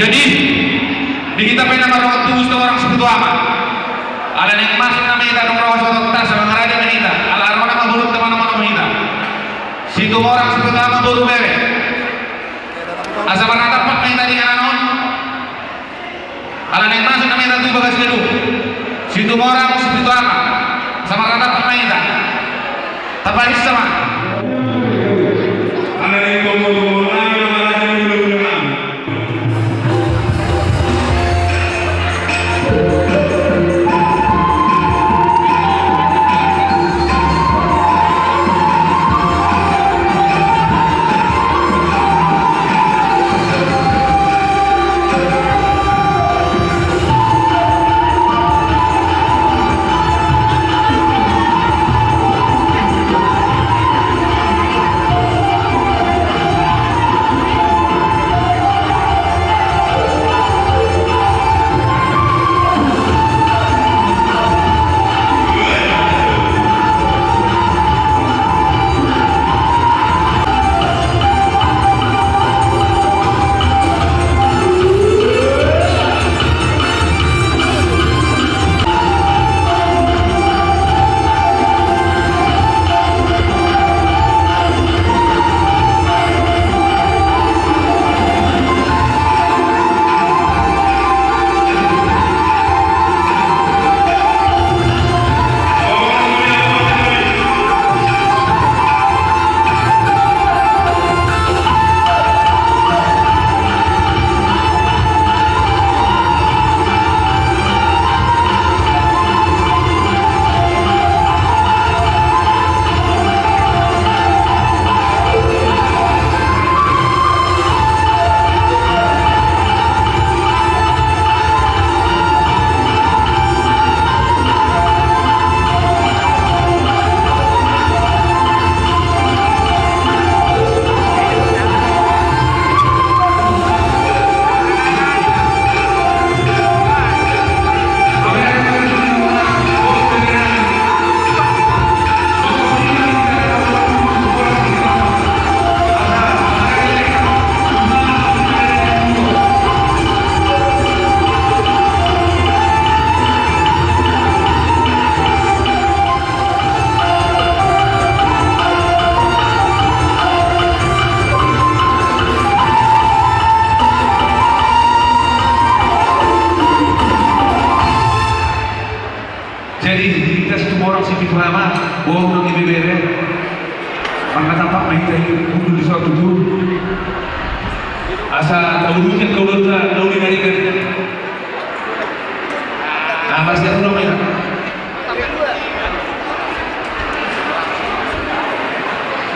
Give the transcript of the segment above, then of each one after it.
Jadi di kita pernah merawat tubuh orang sebetul amat. Ada yang masuk nama kita nomor satu tas sama ngaraja menita. Ala arwana maburuk teman-teman menita. Situ orang sebetul amat baru bere. Asa mana dapat menita di kanan. Ala yang masuk nama kita tuh bagas gedung. Situ orang sebetul amat sama mana dapat menita. Tapi sama. Ada yang ngomong. bohong nang ibibere maka tampak main tayo bunuh di suatu tubuh asa taulunya kaulata dauli dari nah pasti aku namanya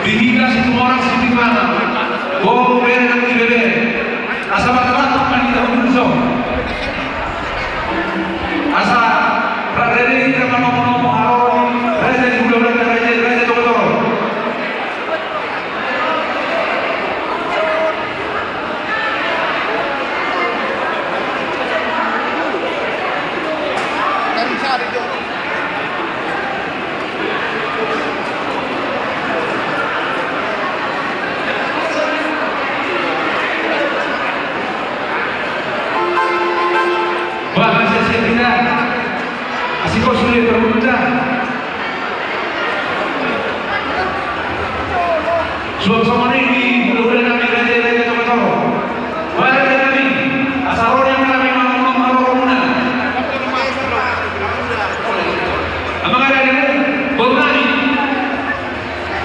dihigas itu orang seperti mana bohong bere nang ibibere asa mata-mata panita bunuh so asa radere kita ngomong-ngomong haroni raja di bulan raja toko-toko Suasana ini mudah-mudahan kami raja-raja Tokotoro. Wahai kami, asal yang kami mau mengarahkan. Abang ada yang Bornani,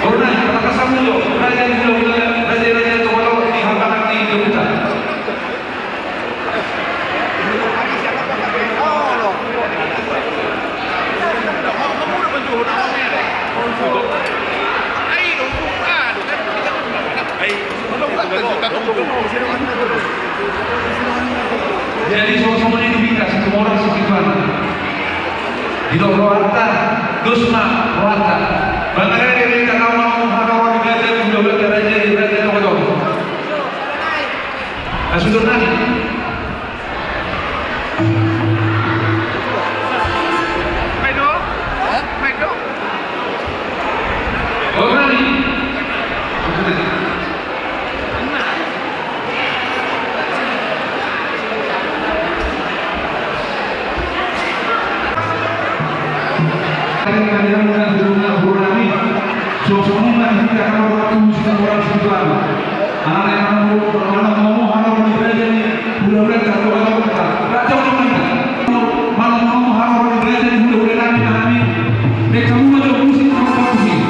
kata kesamuyo, raja di Pulau raja-raja Tokotoro di Hambatan di Jakarta. Jadi sama-sama ini kita satu orang sekitar di Rohata, Dusma, Rohata. Bagaimana dia minta kau mau harapan digajar di Jawa Raja di Raja Tokotoro. Sudah nanti. Oh nanti. Kalian dengan hubungan Bornani, suasana ini tidak akan waktu orang sekitar. Anak yang mau harapan di Raja ini, mudah-mudahan tak tahu kita. Raja mana? Malam mau harapan di Raja ini, mudah-mudahan kami. Mereka mau jadi musik apa musik?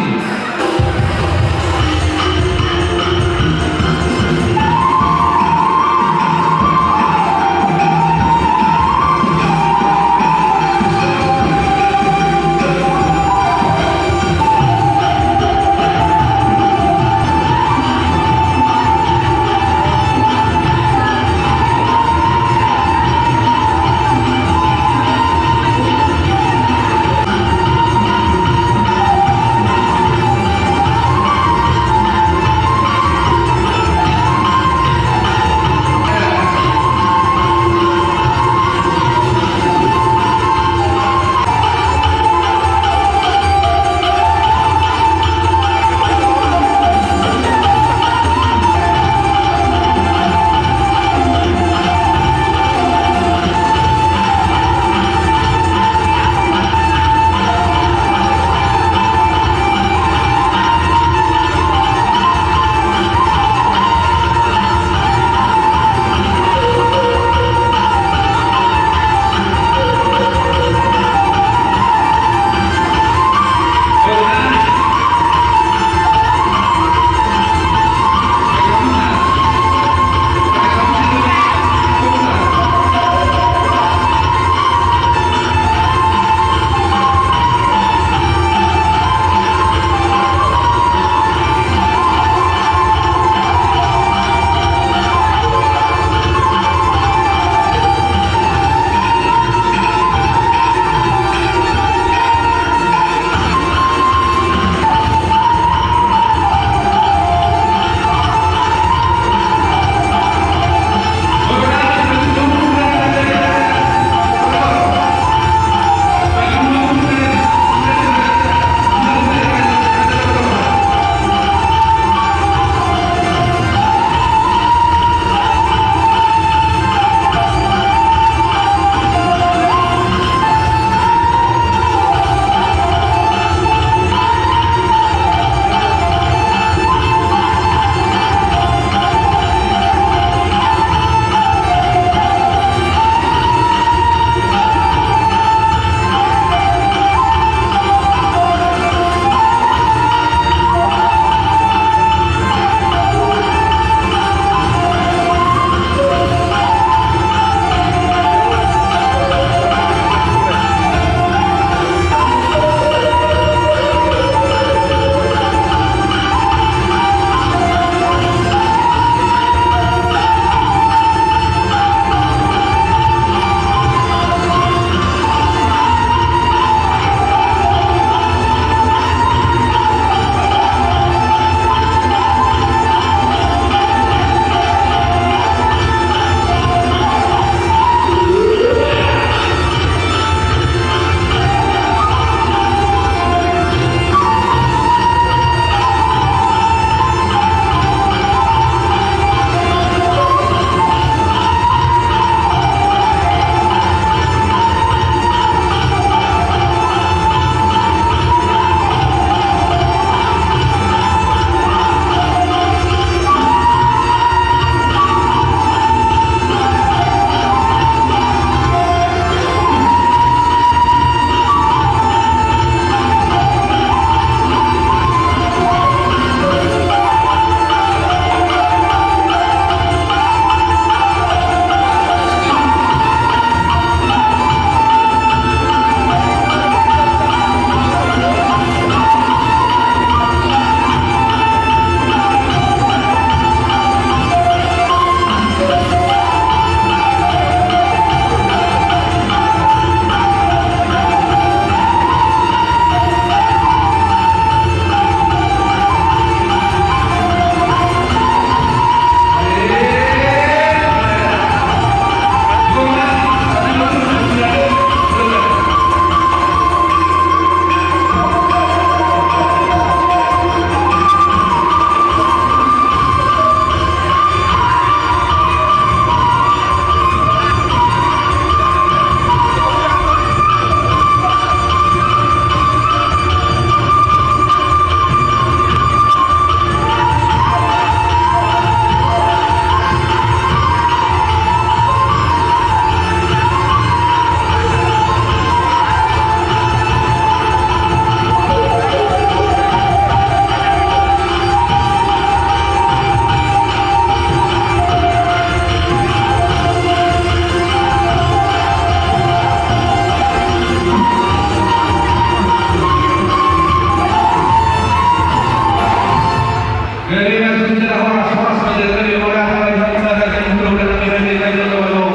Dari yang sudah horas menjadi dari orang lain yang ada di mulut dan pikiran kita itu kalau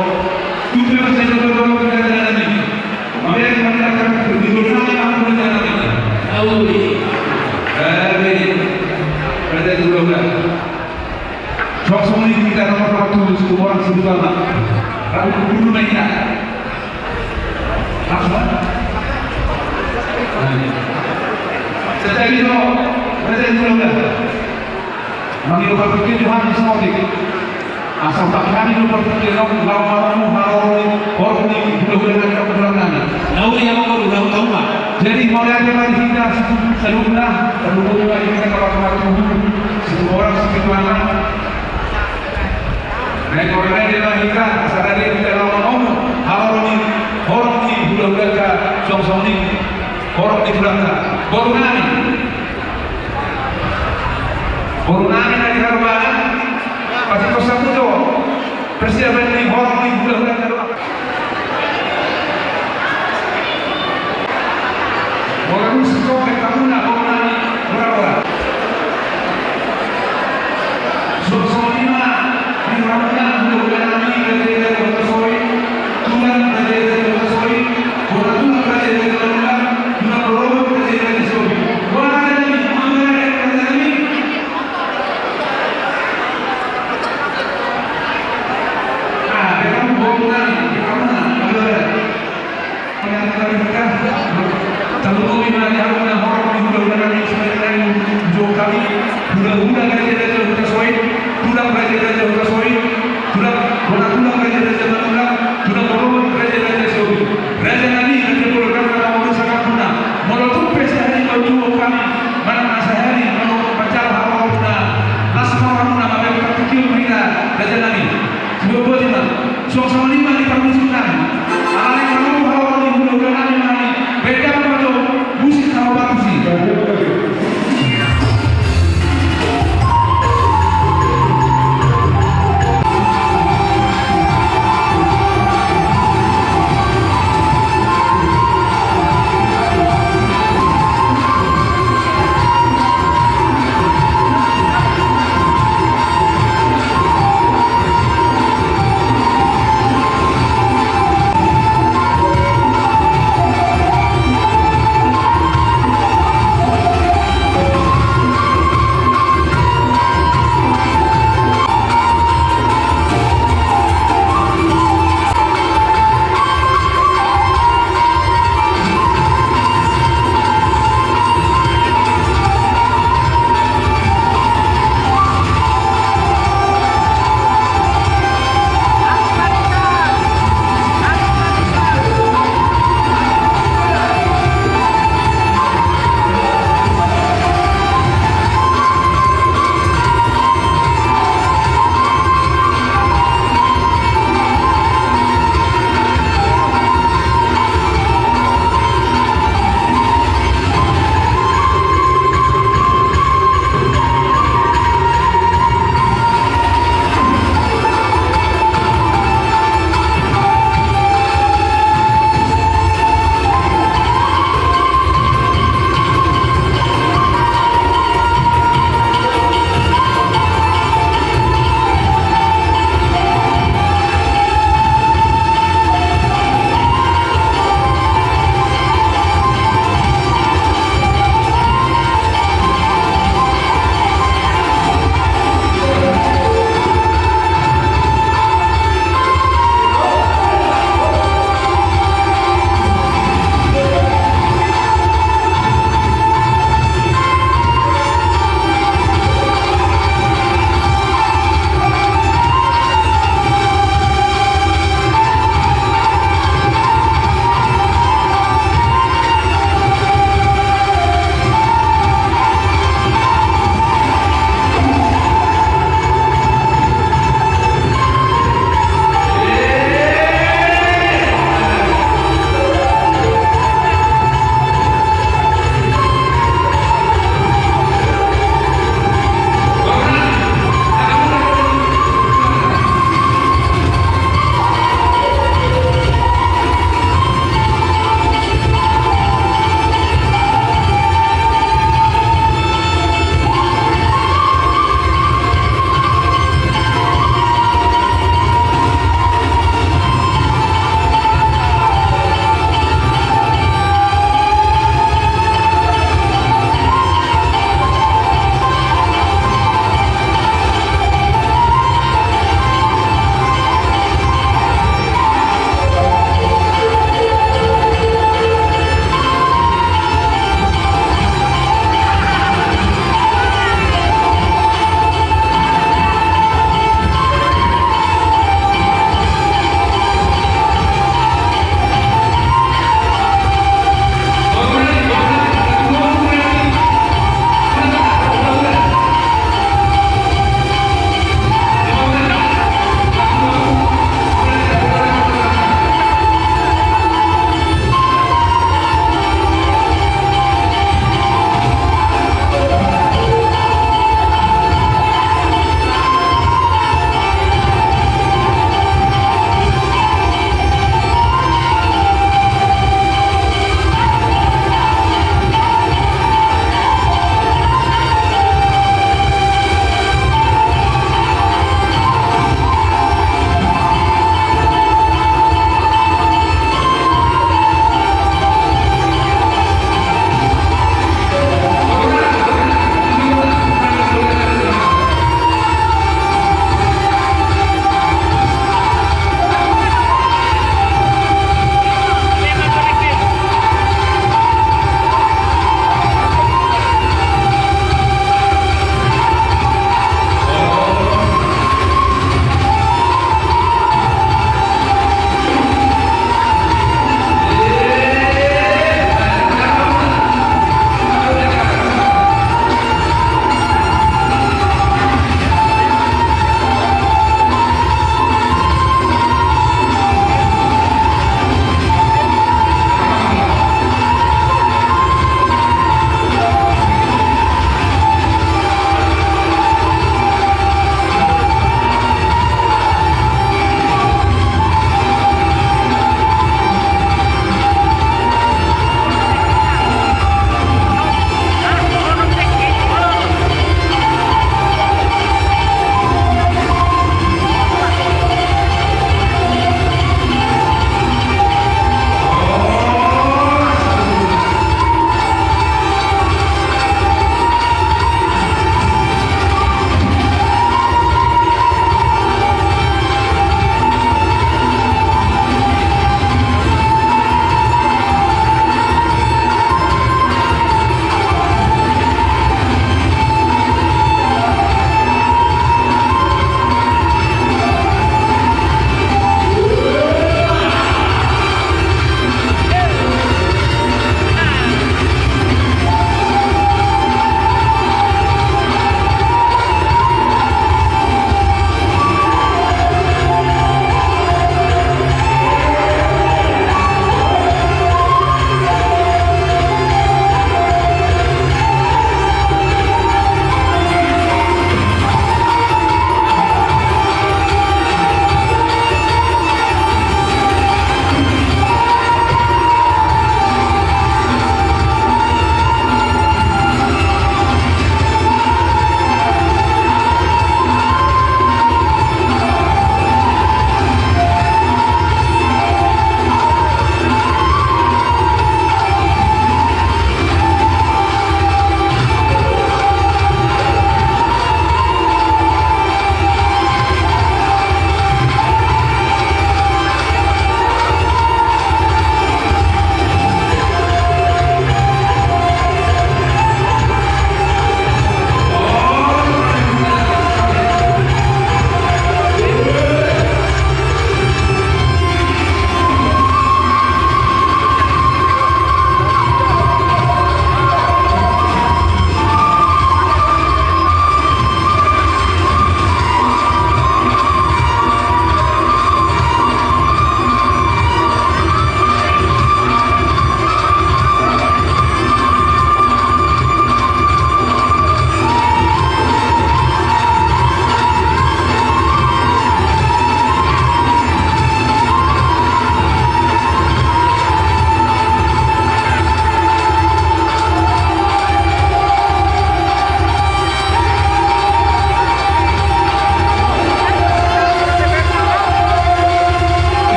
itu masih terus berjalan lagi. Mari kita akan berbicara tentang berjalan lagi. Auli. Berada di luar. Sok ini kita nomor waktu semua orang sebutkan. Rabu dulu naiknya. Apa? Sejak itu berada di luar. Mengiru berpikir Tuhan di semua dikit. Asal tak kami lu berpikir lawan-lawanmu orang ini bulan-bulan kebenaran. Lalu yang mau lalu tahu tak? Jadi mulai dari kita sebelumnya lagi kita kalau semua orang seperti mana? Dan mulai dari kita sadari kita lawan orang ini bulan-bulan ke song-song ini orang di belakang Borunani dari Harvard, pasti kau sambut jawab. Persiapan ini orang ini bulan-bulan Harvard. Orang musuh ke kamu nak Borunani berapa? Sok lima, di mana bulan ini kerja berkesoi, tulang kerja berkesoi, tulang kerja berkeluar, tulang berubah kerja berkesoi. Suasana lima di permusikan. Alai kamu hawa di bulan ini beda musik sama musik.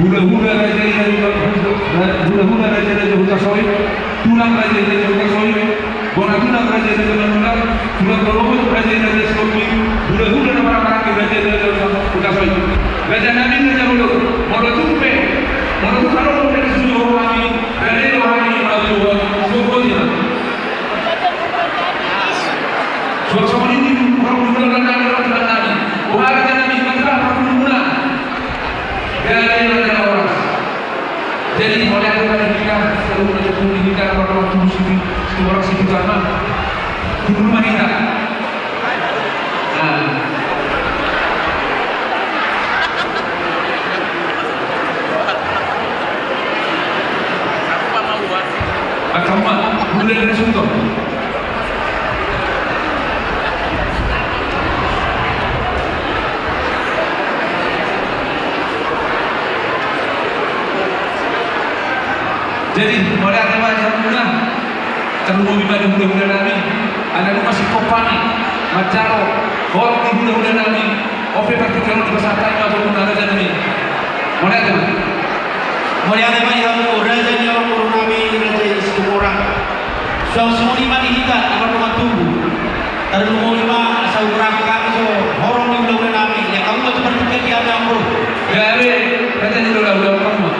hula-hula raja Hutasoi, tulang raja Hutasoi, bonatulang raja Hutasoi, tulang berobot raja Hutasoi, hula-hula nama-nama raja Hutasoi. Raja Nabi raja Hulu, Morotumpe, Morotumalo dari susu rohani, dari rohani Morotumpe, Sukodia. Suasana ini orang muda dan Nabi, orang Nabi mantra orang muda. Dari orang. Jadi oleh karena kita selalu menunjukkan waktu musim orang situ karena di rumah kita. Akama mulai dari suntuk. Jadi oleh agama yang mudah terlalu ibadah mudah-mudah Nabi ada rumah si kopani macaro orang di mudah-mudah Nabi ope praktikal di pasar tayo atau ada Nabi oleh agama yang raja ni orang Nabi raja semua orang semua lima dihita ibarat rumah tunggu terlalu lima asal orang kami so orang di mudah-mudah Nabi yang kamu seperti kaki ada bro dari raja ni udah kamu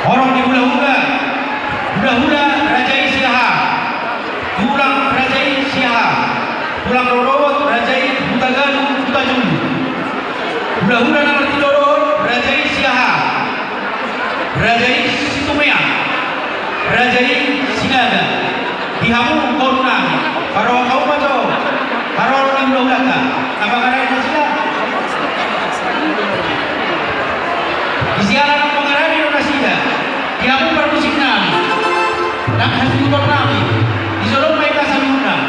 orang di hula-hula Raja Isyaha pulang Raja Isyaha pulang Rorowot Raja Hutagalu Hutajulu hula-hula nama Tidorowot Raja Isyaha Raja Situmea Raja Sinaga dihamu korunami para kau maco para orang di hula-hula ka apakah ada sila isiaran ang pangarani na sila Yamu permusik nami, nak hasil utor nami, isolong may kasalunan.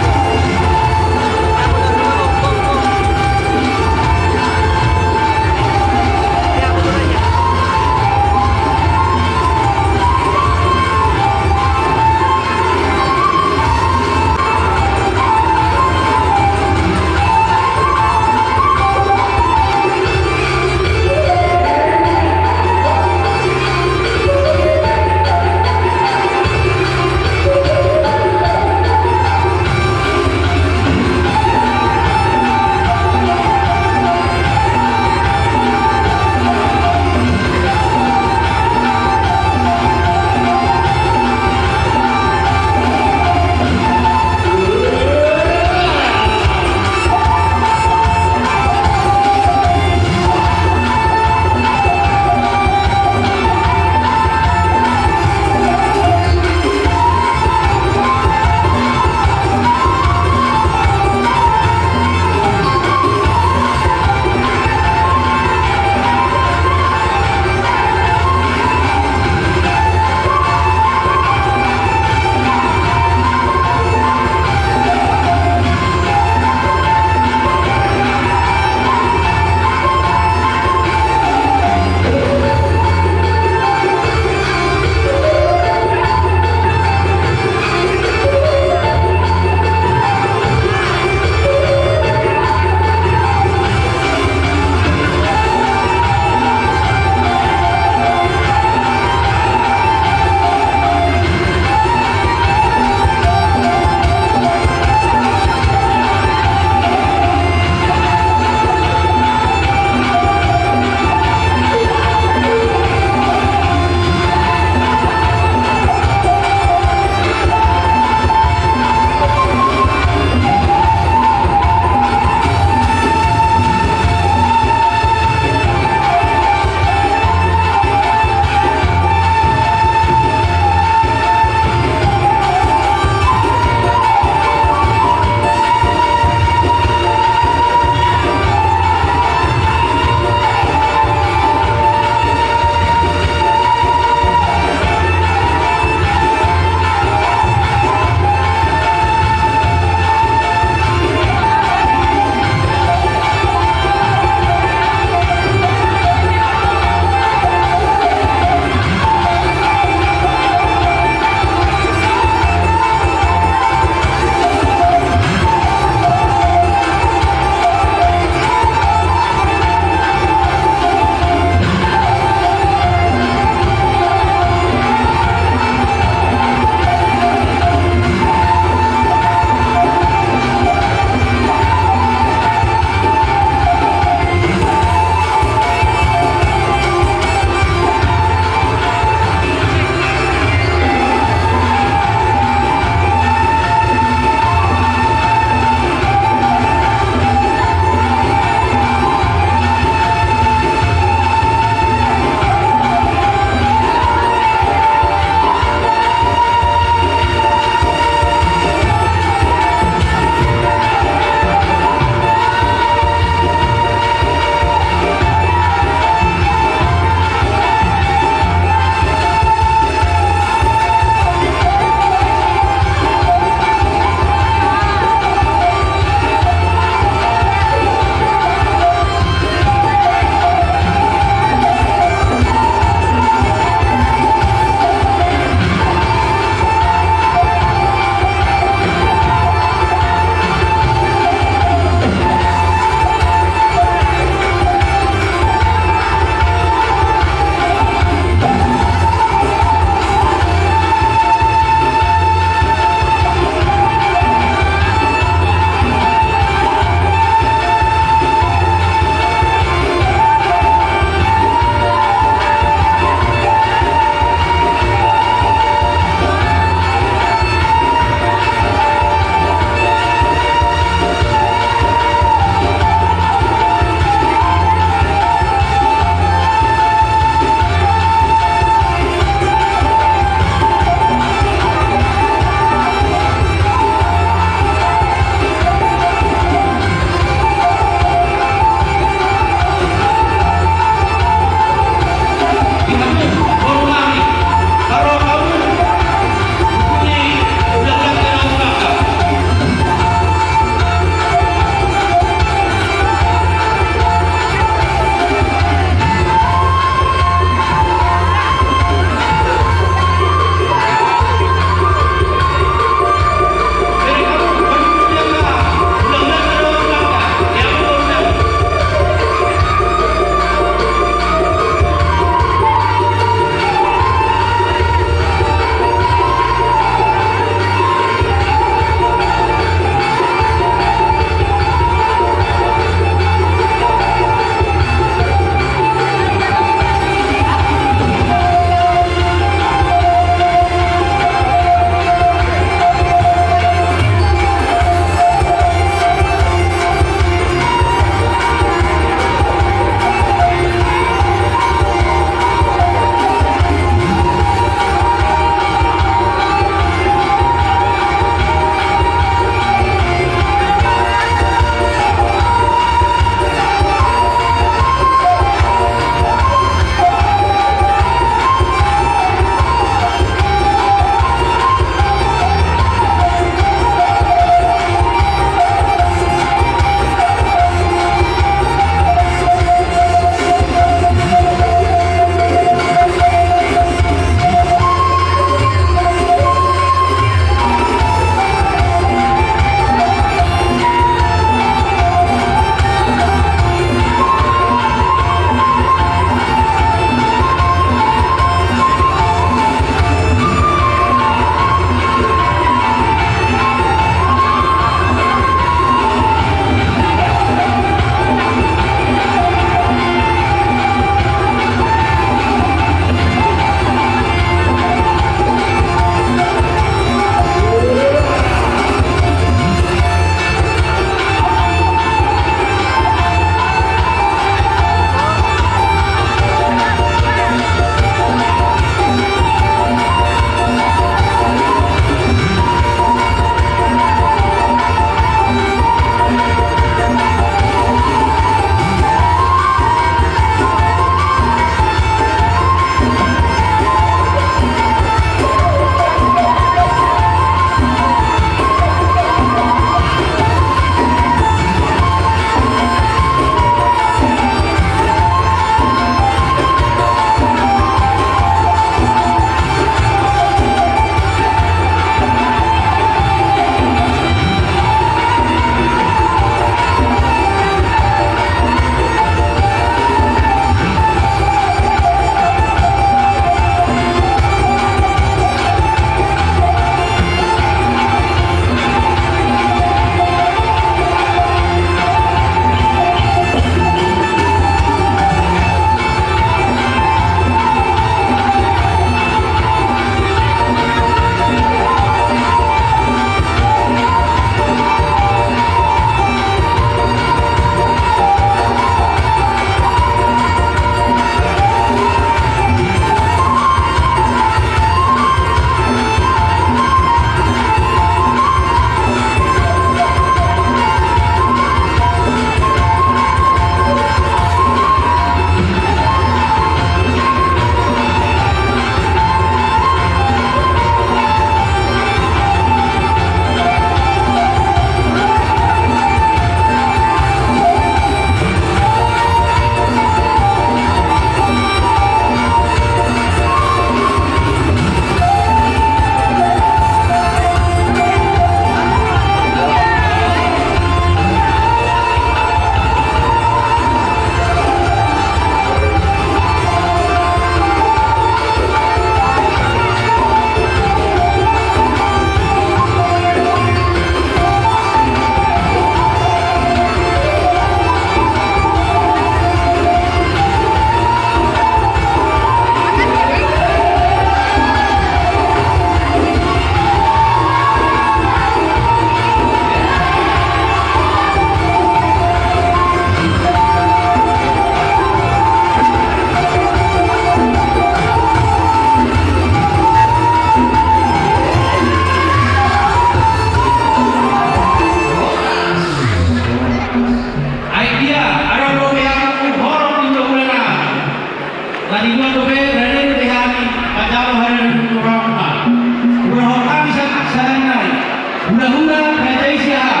Hura-hura kerajaan Siaha,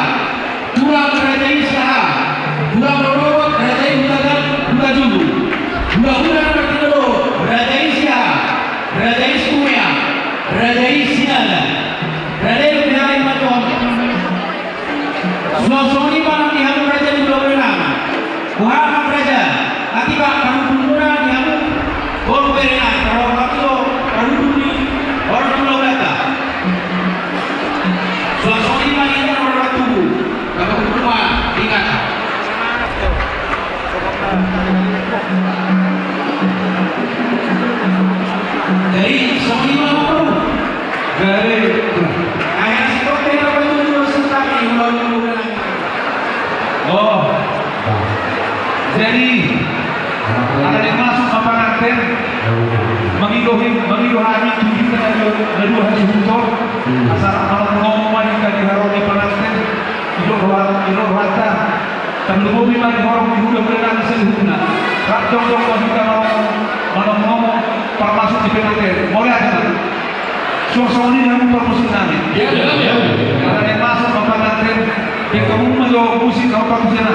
Hura kerajaan Siaha, Hura Rorot kerajaan Huragan, Hura Jumbu, Hura-hura nomor 3 kerajaan Siaha, kerajaan Sumaya, kerajaan Sinaga, kerajaan Bihari Matuan. Sulawesi Barat dihamu kerajaan Pulau Berenama, Kuhama kerajaan, Atiba Karupunura dihamu Pulau Berenama, Kalau Kapito Karupuni, Orang Pulau Data. Sulawesi Barat ini orang tubuh, kalau rumah ingat. Dari Sulawesi Barat, Dari ayah si Kote apa itu dulu serta ini Pulau Berenama. Oh, jadi ada yang masuk ke pengantin mengiluhani tujuh kedua hari huntor asal amal ngomong yang di haroni pengantin iluh rata dan lubuhi mari horong dihuda berenang selihuna rak jong-jong kita mau ngomong para masuk di pengantin boleh aja kan suasana ini yang mempermusuh namin ada yang masuk ke pengantin yang kamu menjawab musik kau pakai sana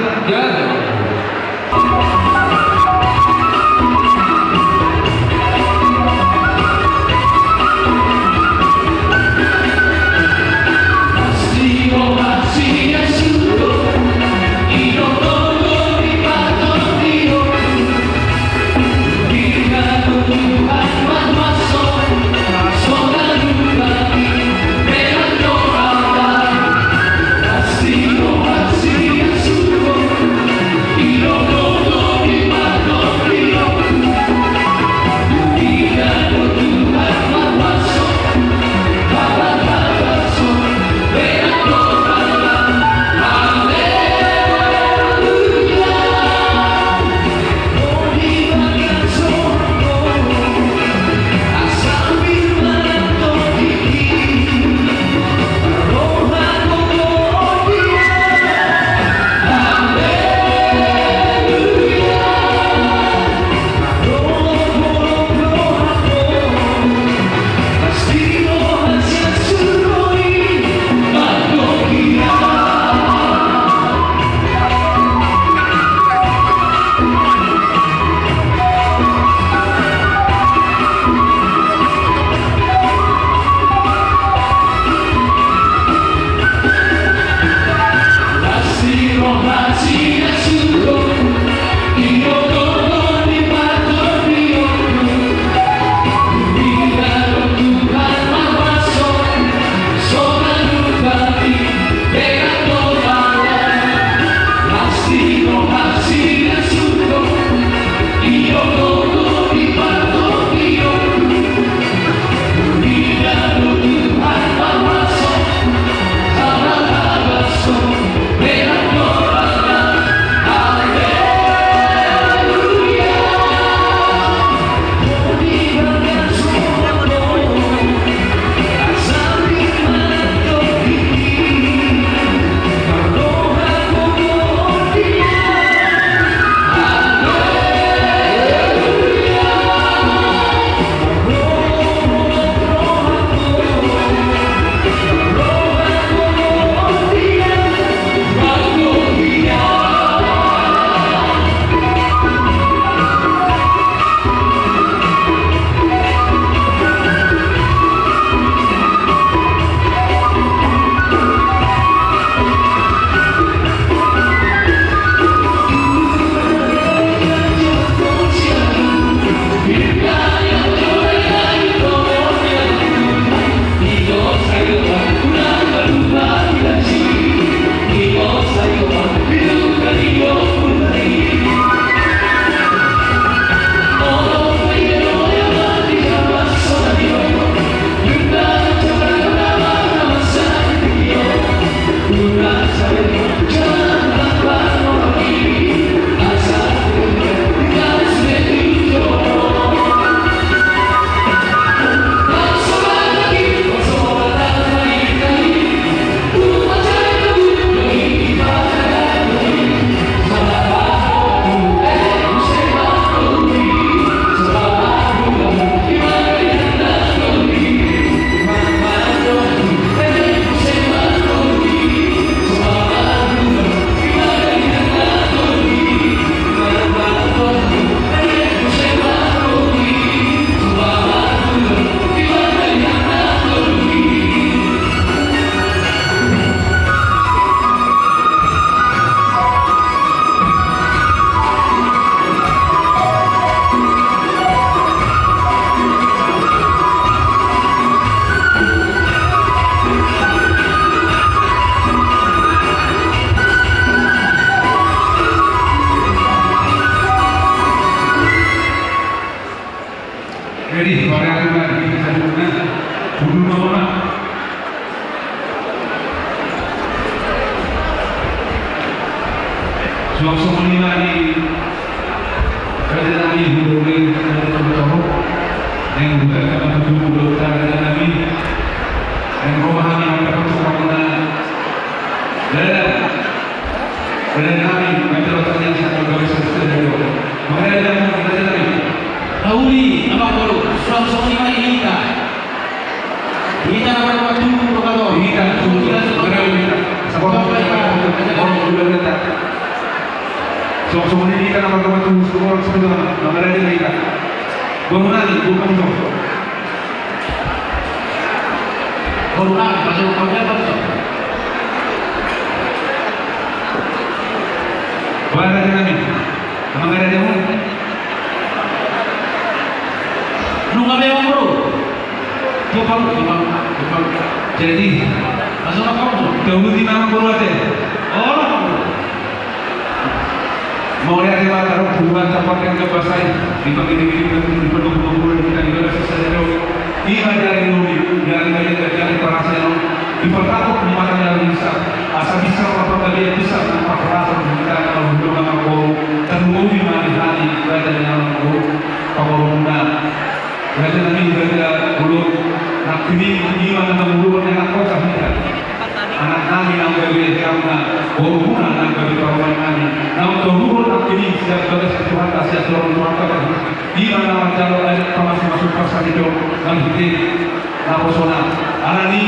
So hindi ka na magkabatuhos kung oras sa mga ready na ika. Gumana, bukan ito. Corona, masuk kau dia betul. Wala na namin. Mga ready mo. Nung kami ang bro. Tupang. Jadi, Masuk kau. kemudian nama guru ada. Oh. Mau lihat lewat taruh hubungan tempat yang kebasai di pagi-pagi di pendukung-pendukung kita di dalam sesuatu. Iman dari nuri, dari perasaan yang dipertakut kemana yang bisa. Asal bisa apa dia bisa apa perasaan kita kalau hubungan aku terhubung di hati berada dalam aku pengorbanan. Berada nabi berada dulu nak ini iman dalam hubungan yang aku cahaya. Anak kami yang berbeda karena hubungan yang berbeda kami. Namun hubungan nak ini setiap beres Tuhan kasih Tuhan Tuhan kami. Iman nama jalur ayat masuk pasal itu dan hidup naposona. Anak ini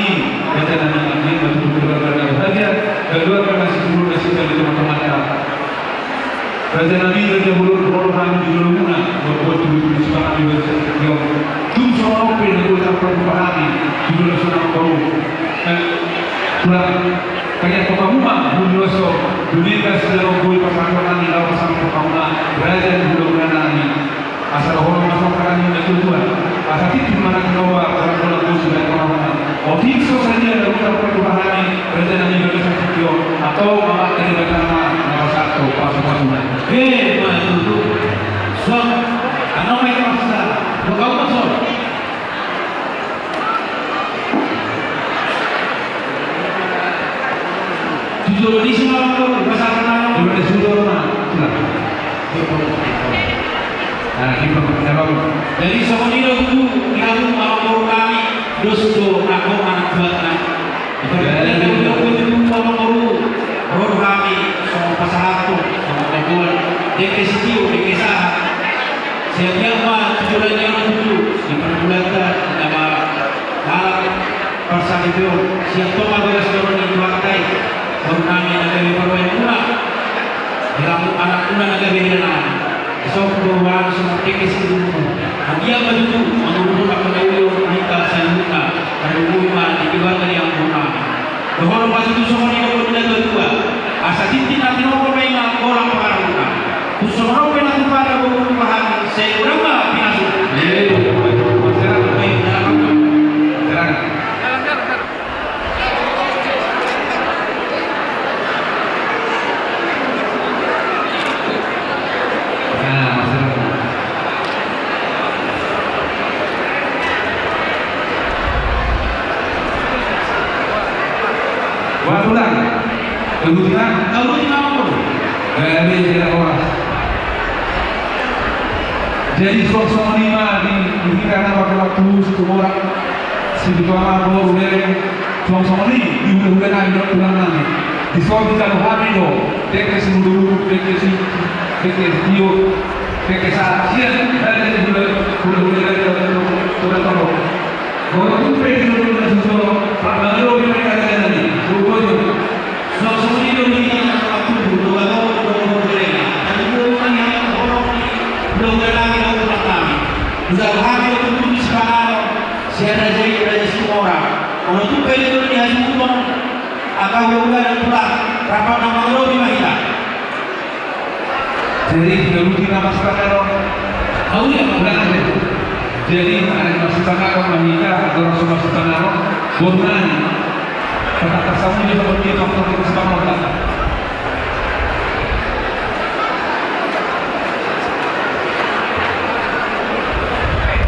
baca dan ini betul betul bahagia. Kedua karena sepuluh dasar dari teman-teman kita. Baca Nabi dari mulut kami di rumah buat tujuh sekarang kami bersedia. Tujuh orang pun kita perpahami di dalam sunam baru. Kurang kaya pembangunan bunuh dunia sedang bui persahabatan di dalam sama pembangunan berada di bulan nani asal orang masuk ke dalam tujuan asal itu mana keluar orang orang sudah pembangunan otik saja dalam perubahan berada di dalam satu atau malah dari pertama nomor satu pembangunan. Betul. So, ano may kamusta? Lugaw ka so. Jujur di semua orang bersama nama. Jujur di semua orang. Nah, ini pertanyaan. Jadi semuanya itu kamu mau kami dosto aku anak buatnya. Jadi itu mau kami sama pasanganku sama kawan dekesitiu dekesah. Siapa tujuannya itu diperbulatkan nama hal pasal itu siapa beres orang itu pakai baru kami negara perwira pula dalam anak pula negara bina so orang semua dekesitiu dia begitu menurut aku dahulu kita seluruhnya dari rumah dibuat dari yang rumah bahwa pas itu semua ini berbeda dua asa tintin nanti orang main orang pengaruhnya semua orang nanti pada perubahan saya kurang lah pinasuk Jadi suasana lima di kita pakai waktu satu orang segitu lama baru dari suasana ini diudah nanti bulan nanti di suatu kalau hari itu dekesi dulu dekesi tio dekesi sian dari bulan tahu kalau itu pergi dulu dari suatu lalu kita ada nanti dulu suasana ini dulu waktu dulu atau sudah hamil untuk sekarang siapa jadi semua orang kalau itu kali itu di hasil pun akan juga dan pulang rapat nama lo di mana jadi dulu kita masukkan tahu ya bulan itu jadi ada masukkan wanita atau rasul masukkan bulan kata kasamu juga berarti faktor itu sama orang.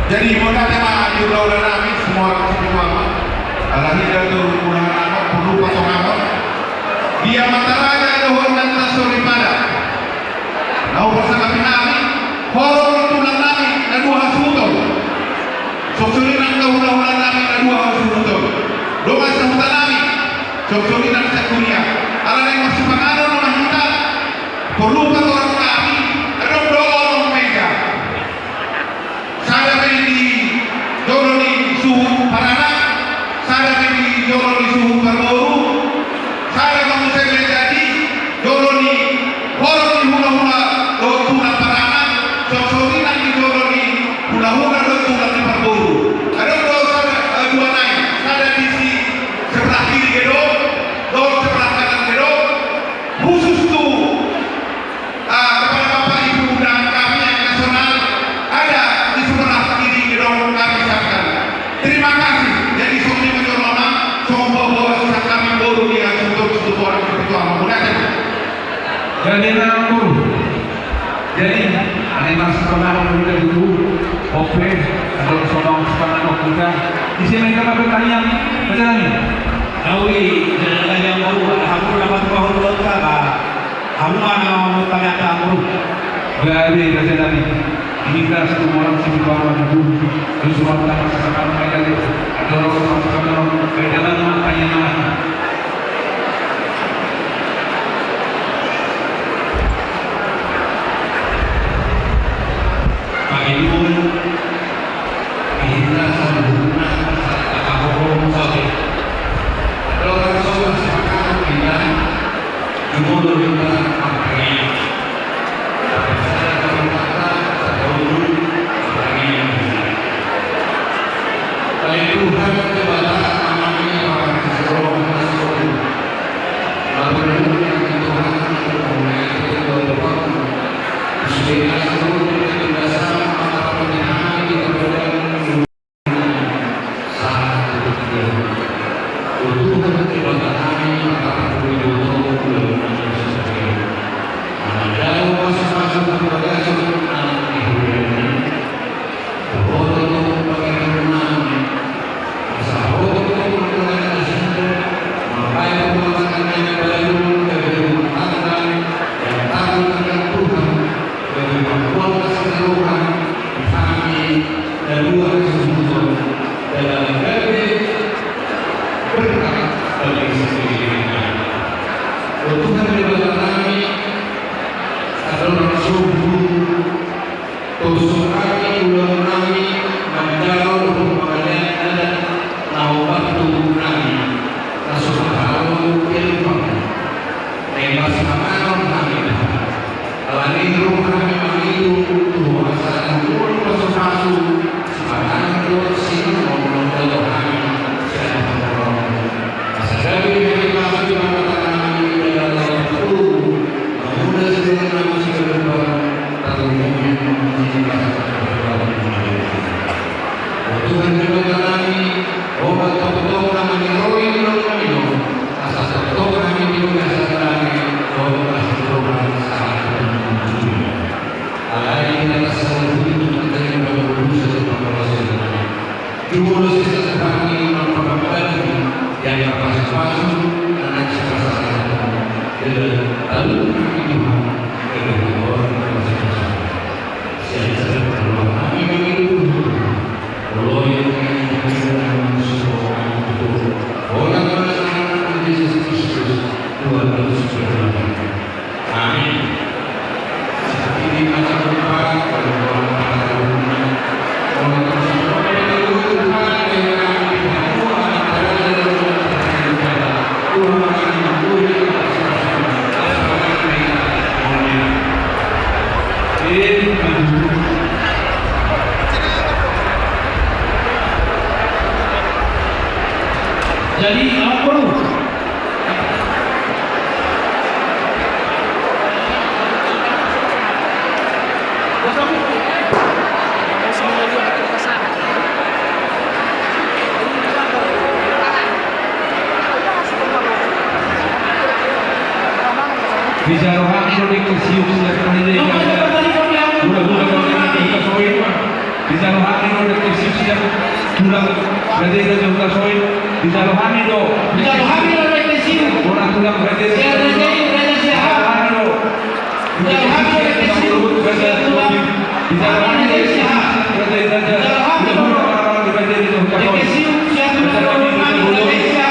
Jadi modal tema di ulang nami semua orang semua alami dari ulang nama perlu potong nama dia mataraja dohor dan tasori pada lau bersama nami horor tulang nami dan dua hasuto soksuri nang ulang nami dan dua hasuto doa sehutan nami soksuri nang sekuria ala yang masih pengaruh nama kita perlu potong nami ada doa orang mega saya beri Joroni suhu Parana, saya beri Joroni suhu Parboru, saya kamu saya jadi Joroni Horong hula-hula do tulang parangan, sosori nanti doroni hula-hula do tulang di parburu. Ada do dua naik, ada di si sebelah kiri gedo, do sebelah kanan gedo. Khusus tuh kepada Bapak Ibu dan kami yang nasional ada di sebelah kiri gedung kami siapkan. Terima kasih. Jadi Sony Mencorona, sombong bahwa kami baru dia untuk orang berketua. Jadi nama jadi animal sekolah kita dulu, oke, ada sombong sekolah kita. Di sini kita bertanya, macam ni. Awi jalan yang baru, aku dapat pohon lokal, aku mana tanya kamu. Berarti macam ni. Ini kita satu orang sini bawa dulu, terus semua kita masakan mereka itu. Ada orang masakan orang berjalan makanya nama. Jadi apa perlu? Bisa rohani lo dikesium silakan aja ya. Udah kita soin. Bisa rohani lo dikesium silakan. Tulang berarti kita juga soin. Bisa rohani lo. Bisa rohani lo dikesium. Orang tulang berarti. Bisa rohani lo. Bisa rohani lo dikesium. Bisa rohani lo dikesium. Berarti kita orang-orang berarti itu. Dikesium siapa orang Indonesia.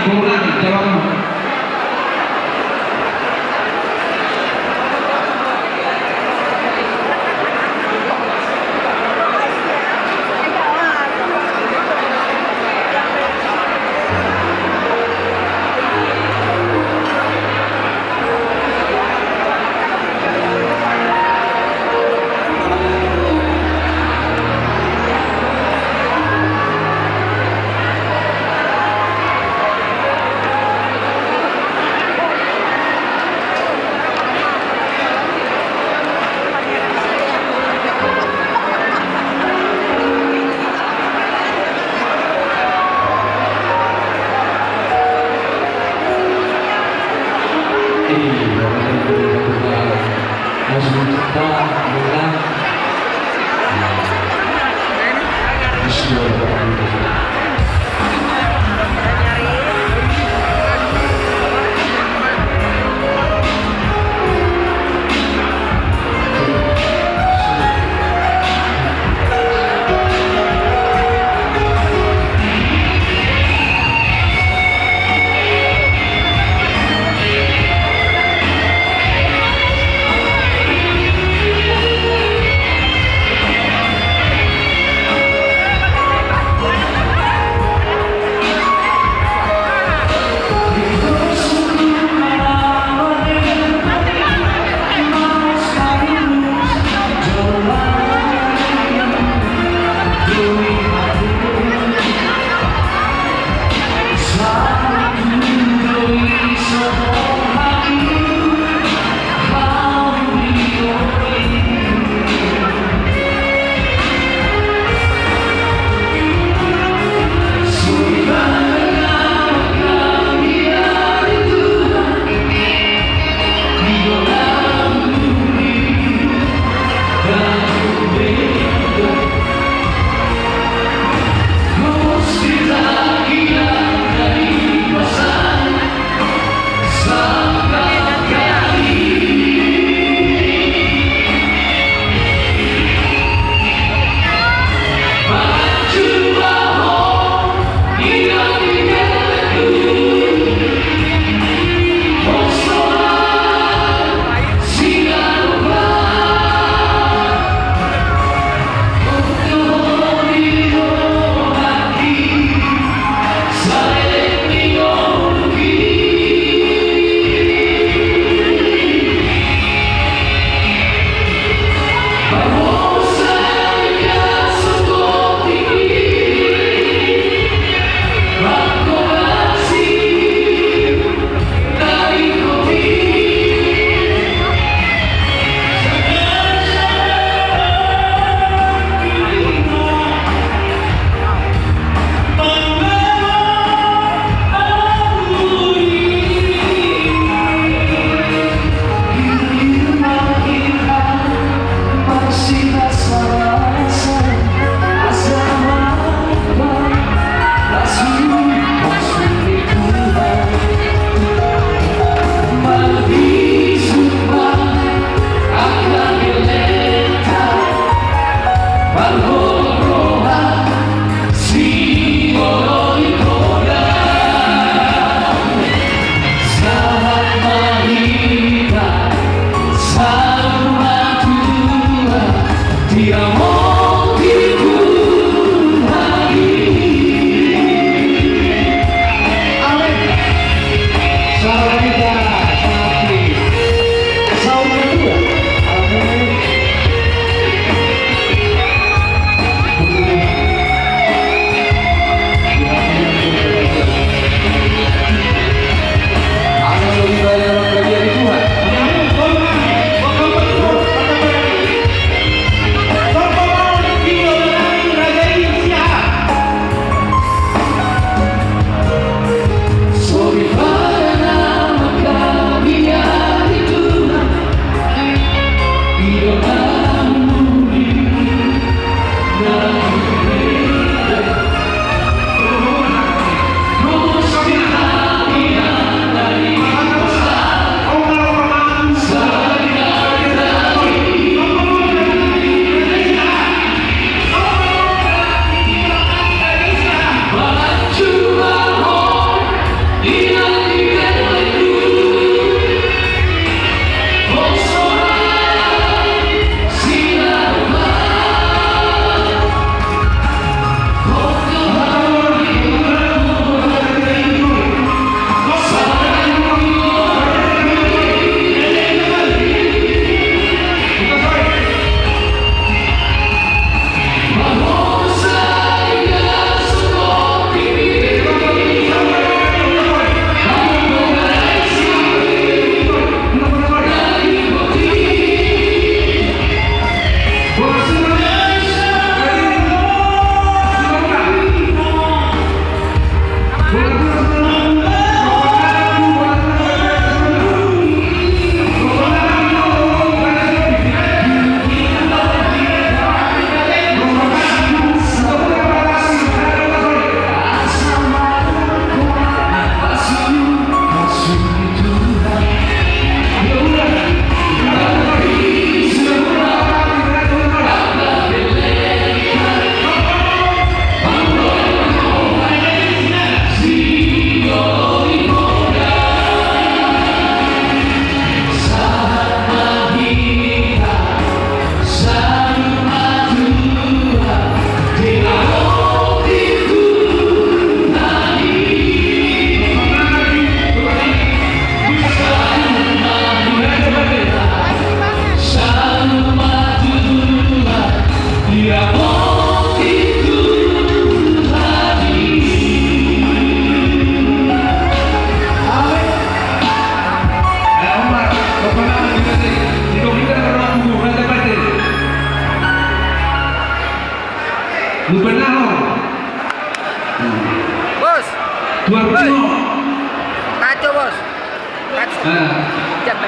turun dalam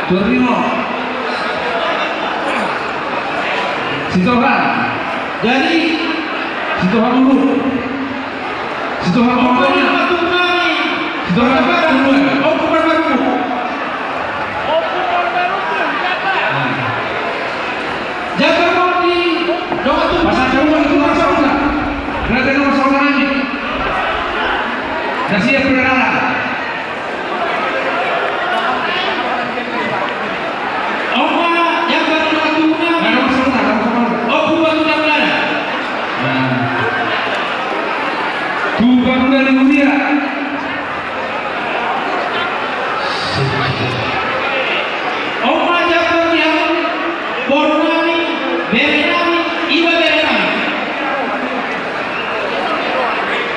Torino. Sitohan. Jadi Sitohan dulu. Sitohan pokoknya. Sitohan dulu. Oh, bukan baru. jaga mau di nomor tuh Pasal kedua itu masalah. Berarti nomor saudara ini. Dan siap berdarah. Oma jaga nomor tuh Nomor saudara. oh buat udah berada Tuhan dari dunia. Oma jaga yang Bornami Berenami Iba Berenami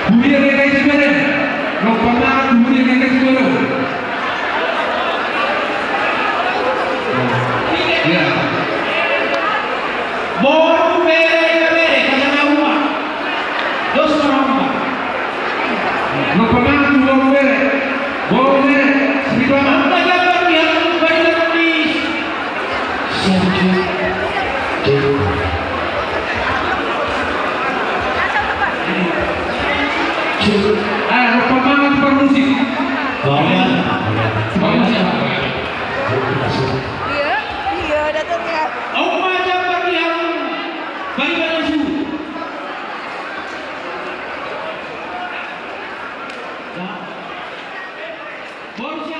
Dunia yang kayak gimana? Lupa dunia yang kayak gimana? Ya. Boru Bere Bere kata rumah dos rumah Lupa dua bere. Boleh. Sedikit lama. Anda jaga yang Berenami Lupa banget bermusik. Banyak Iya datangnya. Oma jaga yang bagaimana su Borussia